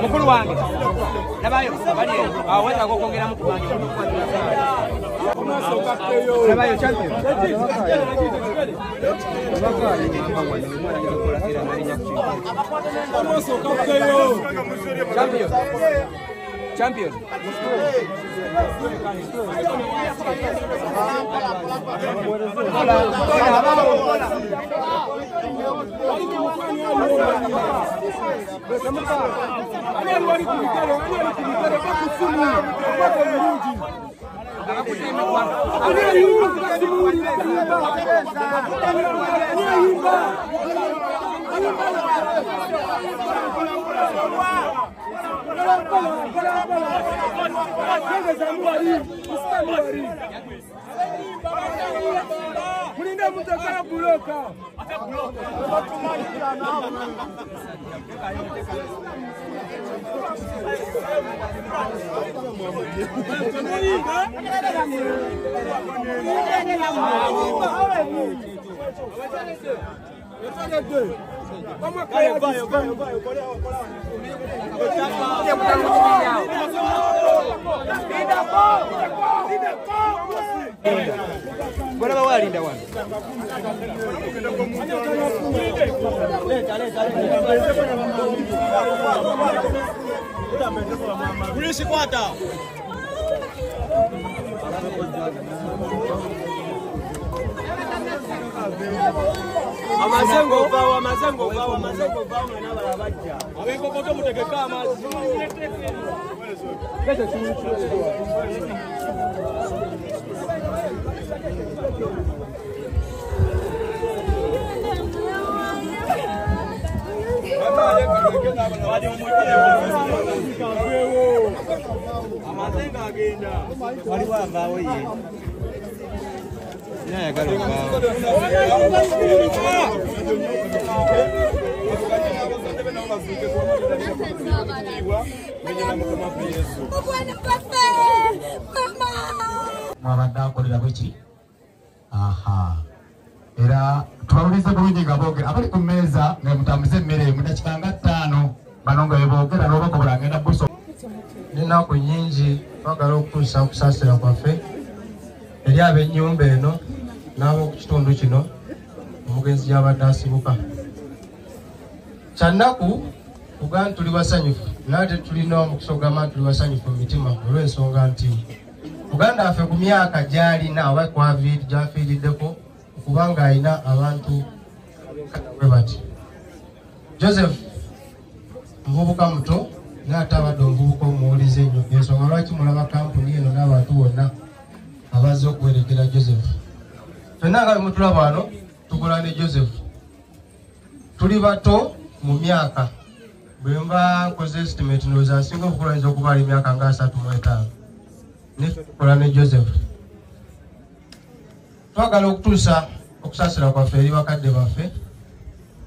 Mukuru wange nabayo bali aweza kokongera mukuru wange nabayo champion champion Mulinda mutaka buloka. Bora bawalinda wana. Polisi kwata. Amazengo bawa mwana barabajja. Abengo koto mutegeka amazi. Amazenga agenda. Wali wavaawo ye. Nayagala okuvaawo. Mwabadde akolera bweki? Aha. Era tubawulize bulungi nga boogera abali ku mmeeza nga mutambuze emmere mu dakiika nga 5 bano nga beboogera n'obakobola ngenda buso. N'ennaku nnyingi twagala okutuusa okusaasira kwaffe eri ab'ennyumba eno n'ab'oku kitundu kino omugenzi gy'abadde asibuka. Kyannaku kuga nti tuli basanyufu nate tulina omukisa ogamba nti tuli basanyufu mu mitima olw'ensonga nti Uganda affe ku myaka gy'alina oba gy'afiiriddeko kubanga alina abantu bwe bati. Joseph muvubuka muto n'ate abadde omuvubuka omuwulize ennyo ensonga lwaki mulaba kampuni eno n'abantu bonna abazze okuwerekera Joseph. Ffenna nga bemutulaba wano tukola ne Joseph. Tuli bato mu myaka. Bwe mba nkoze estimate ndowooza asinga obukulu ayinza okuba ali emyaka nga 35. Niffe tukola ne Joseph. Twagala okutuusa okusaasira kwaffe eri bakadde baffe.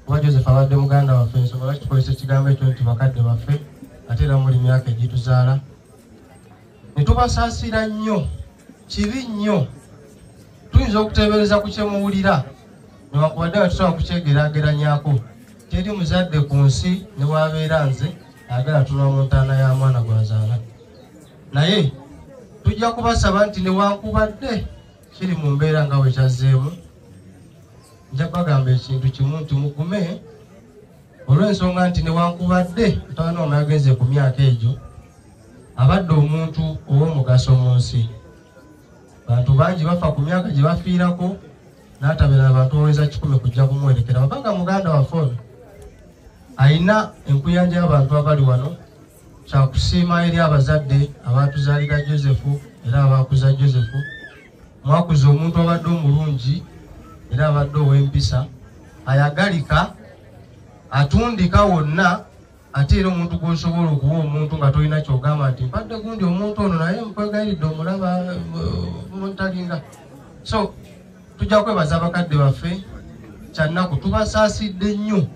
Kuba Joseph abadde muganda waffe, ensonga lwaki tukozesa ekigambo ekyo nti bakadde baffe ate era muli myaka egituzaala. Ne tubasaasira nnyo, kibi nnyo. Tuyinza okuteebereza ku kyemuwulira newankubadde nga tusobola kukyegeraageranyako. Teri muzadde ku nsi ne bw'abeera nze ayagala tunula mu ntaana ya mwana gwazaala. Naye tujja kubasaba nti newankubadde kiri mu mbeera nga bwe kyazzeemu, nja bagamba ekintu kimu nti mugume olw'ensonga nti newankubadde mutabani wamwe yagenze ku myaka egyo abadde omuntu ow'omugaso mu nsi. Bantu bangi bafa ku myaka gye bafiirako n'atabera abantu oweza 10 kujja kumuwerekera. Babanga muganda waffe ono ayina enkuyanja y'abantu abali wano kyakusiima eri abazadde abatuzaalira Josefu era abakuza Josefu. Mwakuza omuntu abadde omulungi era abadde ow'empisa, ayagalika, atundika wonna, ate era omuntu gw'osobola okuwa omuntu nga tolina kyogamba nti mpadde gundi omuntu ono naye nkwegayiridde omulaba muntalinga. So tujja kwebaza abakadde baffe kyannaku, tubasaasidde nnyo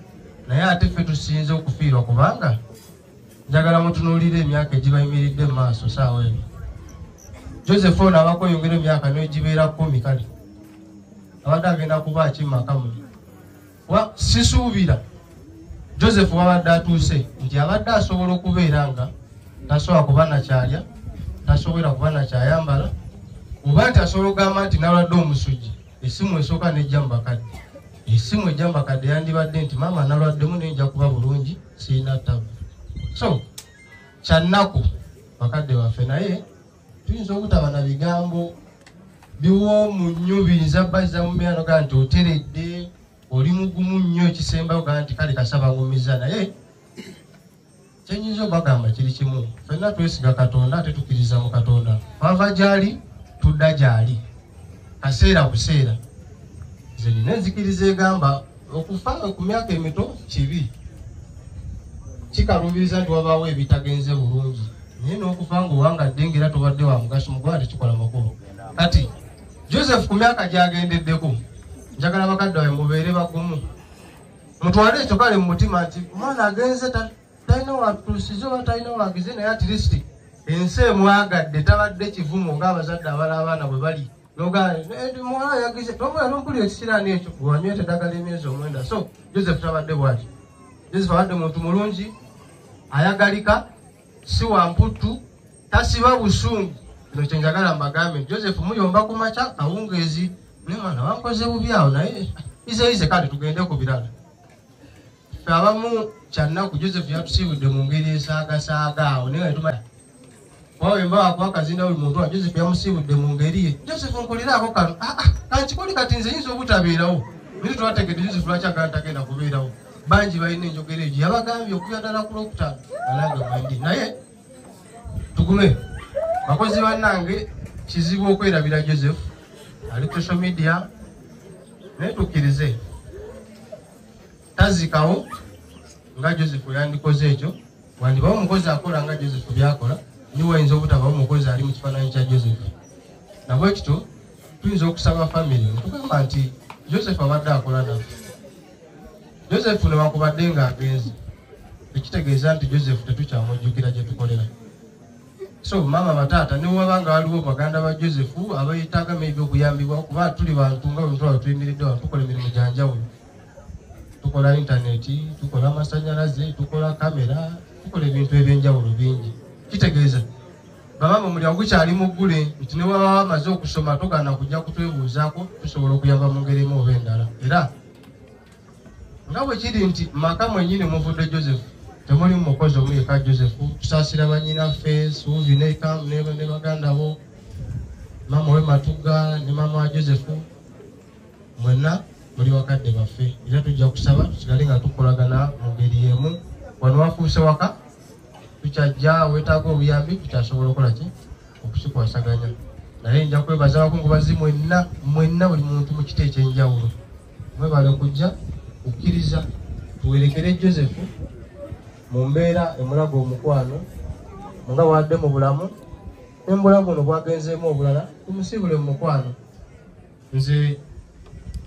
naye ate ffe tusinze okufiirwa kubanga njagala mutunuulire emyaka egibayimiridde mu maaso saawa eno. Joseph ono abakweyongera emyaka n'egibeera 10 kale abadde agenda kuba akimaka muli. Sisuubira Joseph wabadde atuuse nti abadde asobola okubeera nga tasobola kuba nakyalya, tasobola kuba nakyayambala, oba nti asobola okugamba nti nalwadde omusujja, essimu esooka nejja mu bakadde. Essimu ejja mu bakadde yandibadde nti maama nalwaddemu naye nja kuba bulungi, sirina ttabu. So kyannaku bakadde baffe, naye tuyinza obutaba na bigambo biwoomu nnyo biyinza bazza mu mbeera noga nti oteredde, oli mugumu nnyo, ekisembayo gaa nti kale kasaba ngumiza. Naye kyenyinza obagamba kiri kimu, ffenna twesiga Katonda ate tukkiriza mu Katonda. Twava gy'ali tudda gy'ali, kaseera buseera. Nze nina enzikiriza egamba okufa ku myaka emito kibi, kikaluubiriza nti wabaawo ebitagenze bulungi, naye n'okufa ng'owangadde ng'era tobadde wa mugaso mugwa tekikola makulu. Kati Joseph ku myaka gy'agendeddeko, njagala bakadde bawe mubeere bagumu, mutwale ekyo kale mu mutima nti omwana agenze talina watuusize oba talina wagize, naye at least ensi emwagadde tabadde kivumo ng'abazadde abala abaana bwe bali. Mwana yagize tompulira ekisiraani ekyo wanywete eddagala emyezi 9. So Joseph tabadde bwati. Joseph abadde muntu mulungi, ayagalika, si wamputtu, tasiba busungu. Kino kye njagala mbagambe, Joseph muyomba ku makya kawungeezi, ne mwana wankoze bubi awo, naye ize kale tugende ku birala. Ffe abamu kyannaku Joseph yatusiibudde mu ngeri esaagasaaga awo, naye tuma wawe mbawa kwa kazinda buli muntu wa Joseph yamusiibudde mu ngeri ye. Joseph nkoleraako kano, kankikoli kati nze yinza obutabeerawo. Naye twategedde Joseph lwaki agenda kubeerawo. Bangi balina enjogera egyo yabagambye okuya ddala ku Lwokutaano nange mwendi. Naye tugume bakozi bannange, kizibu okwerabira Joseph ali social media, naye tukkirize tazikawo nga Joseph yandikoze ekyo. Wandibawo omukozi akola nga Joseph byakola, niwe ayinza obutabawo omukozi ali mu kifaananyi kya Joseph. Nabwe kityo tuyinza okusaba family tugamba nti Joseph abadde akola naffe. Joseph newankubadde ng'agenze, ekitegeeza nti Joseph tetukyamujjukira gye tukolera. So mama bataata ne wabanga waliwo baganda ba Joseph abayitaaga maybe okuyambibwa, kuba tuli bantu nga bwe tulaba tuyimiridde wano tukola emirimu gya njawulo. Tukola intaneti, tukola amasannyalaze, tukola kamera, tukola ebintu eby'enjawulo bingi. Kitegeeza bamama omulyango gukyali muggule nti ne waba bamaze okusoma togaana kujja kutwebuuzaako, tusobola okuyamba mu ngeri emu oba endala. Era nga bwe kiri nti maka mwennyini muvudde Joseph, temuli mukozi omu yekka Joseph, tusaasira bannyinaffe Suuvi ne baganda bo, mama we Matuga ne mama wa Joseph, mwenna muli wakadde baffe. Era tujja kusaba tusigale nga tukolagana mu ngeri emu. Wano wafuuse waka tukyajja wetaaga obuyambi tukyasobola okukola ki okukikwasaganya naye nja kwebaza abakungubazi mwenna buli muntu mu kiti ekyenjawulo mwebale okujja okukkiriza tuwerekere Joseph mu mbeera emulaga omukwano nga wadde mu bulamu n'embulamu buno bwagenzeemu obulala tumusiibule mu mukwano nze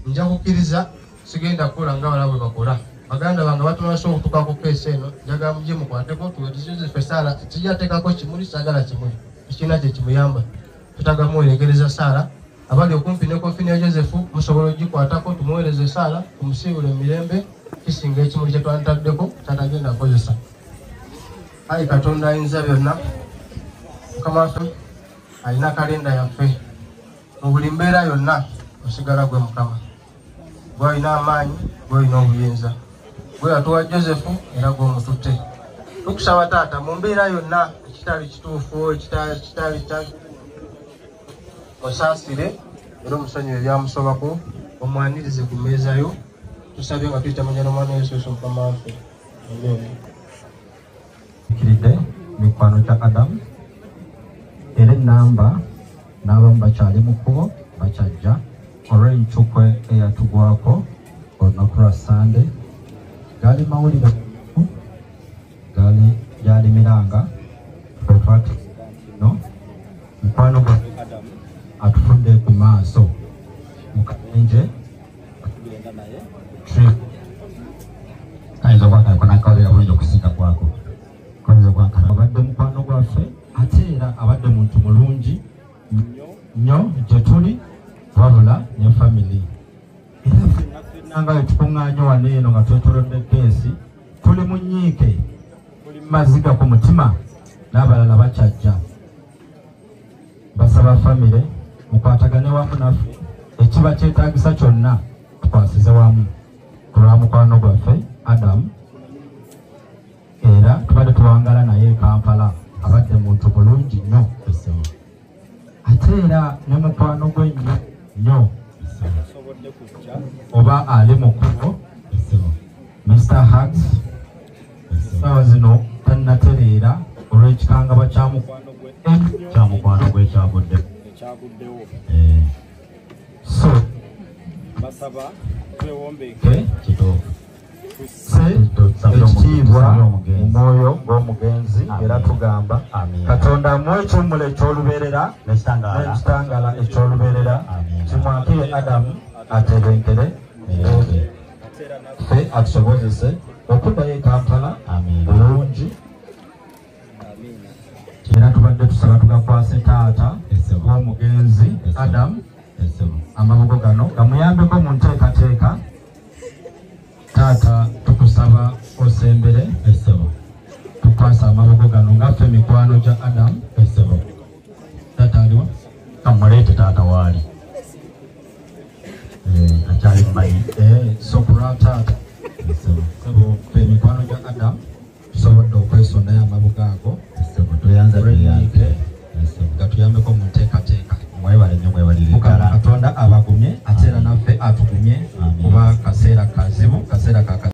nja kukkiriza sigenda kukola nga bala bwe bakola baganda bange batunasobola okutukako keesi eno njagala mujje mukwateko tuweereze Joseph Saala tijateekako kimuli saagala kimuli ekirina kye kimuyamba tutaga muwerekereza Saala abali okumpi ne kofi ne Joseph musobola ogikwatako tumuweereze Saala tumusiibule emirembe kisinga ekimuli kye twanditaddeko kyatagenda kukozesa ayi Katonda ayinza byonna Mukama waffe alina kalenda yaffe mu buli mbeera yonna osigala gwe Mukama gwalina amaanyi gwalina obuyinza gwe yatuwa Joseph era gw'omututte tukusaba taata mu mbeera yonna ekitali kituufu ekitali osaasire era omusonyiwe ebyamusobako omwanirize ku mmeeza yo tusabye nga tuyitamanya n'omwana Yesu Mukama waffe kiridde mikwano kya Adamu era enamba n'abamu bakyali mu kkubo bakyajja olw'enkyukwe eyatugwako olunaku lwa Sande gaali mawulire gyali miranga otwati no mukwano gwa atufudde ku maaso mu kabenje trip kayinza kwakako nakawulira bulungi okusinga kwako kayinza kwakala abadde mukwano gwaffe ate era abadde muntu mulungi nnyo gye tuli wabula ne family era ffenna nga wetukuŋŋaanye wano eno nga twetolodde keesi tuli mu nnyiike tuli maziga ku mutima n'abalala bakyajja basaba family mukwatagane wamu naffe ekiba kyetaagisa kyonna tukwasize wamu ku lwa mukwano gwaffe Adamu era tubadde tuwangala naye e Kampala abadde muntu mulungi nnyo ate era ne mukwano gwe nnyo oba ali mu kkubo Mr. Hugs sawa zino tannatereera olw'ekikangaba kya mukwano gwe ekyaguddewo so basaba twewombeeke kituufu ekitiibwa mu mwoyo gw'omugenzi era tugamba Katonda amuwe ekiwummulo eky'olubeerera n'ekitangaala eky'olubeerera kimwakire Adamu atebenkere ffe atusobozese okuddayo e Kampala bulungi era tubadde tusaba tugakwase taata w'omugenzi Adamu amabugo gano gamuyambeko mu nteekateeka taata tukusaba osembere tukwasa amabugo gano ngaffe mikwano gya Adamu taata aliwa kamuleete taata waali akyali mmanyi so kulwa taata ffe mikwano